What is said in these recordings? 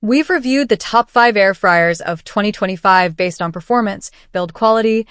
We've reviewed the top 5 air fryers of 2025 based on performance, build quality,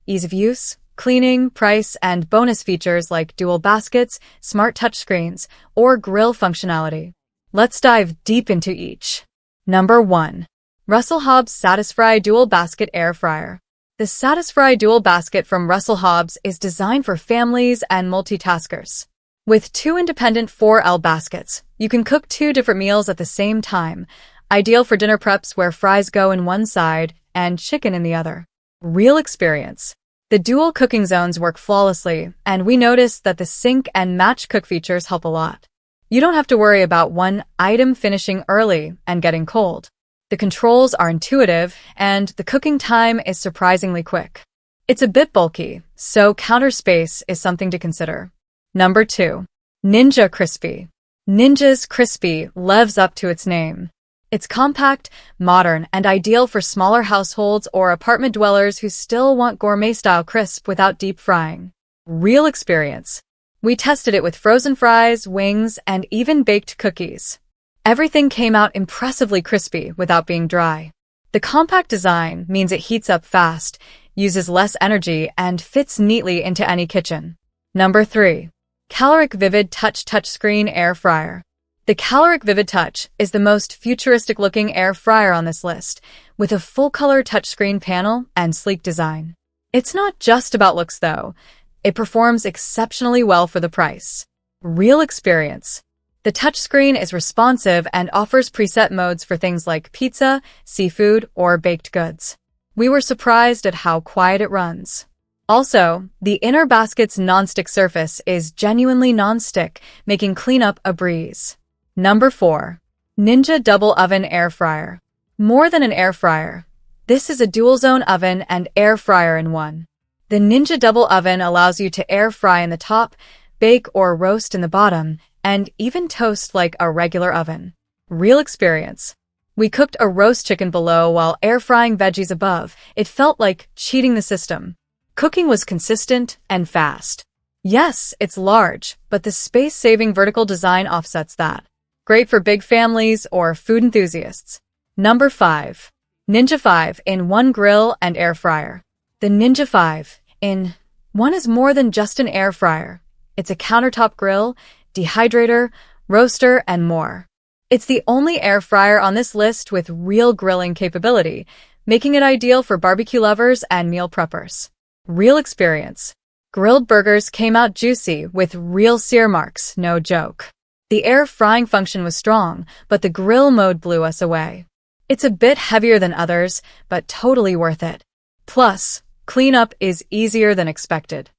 ease of use, cleaning, price, and bonus features like dual baskets, smart touchscreens, or grill functionality. Let's dive deep into each. Number 1. Russell Hobbs Satisfry Dual Basket Air Fryer. The Satisfry Dual Basket from Russell Hobbs is designed for families and multitaskers. With 2 independent 4L baskets, you can cook 2 different meals at the same time, ideal for dinner preps where fries go in one side and chicken in the other. Real experience. The dual cooking zones work flawlessly, and we noticed that the sync and match cook features help a lot. You don't have to worry about one item finishing early and getting cold. The controls are intuitive, and the cooking time is surprisingly quick. It's a bit bulky, so counter space is something to consider. Number 2. Ninja Crispi. Ninja's Crispi lives up to its name. It's compact, modern, and ideal for smaller households or apartment dwellers who still want gourmet-style crisp without deep frying. Real experience. We tested it with frozen fries, wings, and even baked cookies. Everything came out impressively crispy without being dry. The compact design means it heats up fast, uses less energy, and fits neatly into any kitchen. Number 3. Kalorik Vivid Touch Touchscreen Air Fryer. The Kalorik Vivid Touch is the most futuristic-looking air fryer on this list, with a full-color touchscreen panel and sleek design. It's not just about looks, though. It performs exceptionally well for the price. Real experience. The touchscreen is responsive and offers preset modes for things like pizza, seafood, or baked goods. We were surprised at how quiet it runs. Also, the inner basket's non-stick surface is genuinely non-stick, making cleanup a breeze. Number 4. Ninja Double Oven Air Fryer. More than an air fryer, this is a dual-zone oven and air fryer in one. The Ninja Double Oven allows you to air fry in the top, bake or roast in the bottom, and even toast like a regular oven. Real experience. We cooked a roast chicken below while air frying veggies above. It felt like cheating the system. Cooking was consistent and fast. Yes, it's large, but the space-saving vertical design offsets that. Great for big families or food enthusiasts. Number 5. Ninja 5-in-1 Grill and Air Fryer. The Ninja 5-in-1 is more than just an air fryer. It's a countertop grill, dehydrator, roaster, and more. It's the only air fryer on this list with real grilling capability, making it ideal for barbecue lovers and meal preppers. Real experience. Grilled burgers came out juicy with real sear marks, no joke. The air frying function was strong, but the grill mode blew us away. It's a bit heavier than others, but totally worth it. Plus, cleanup is easier than expected.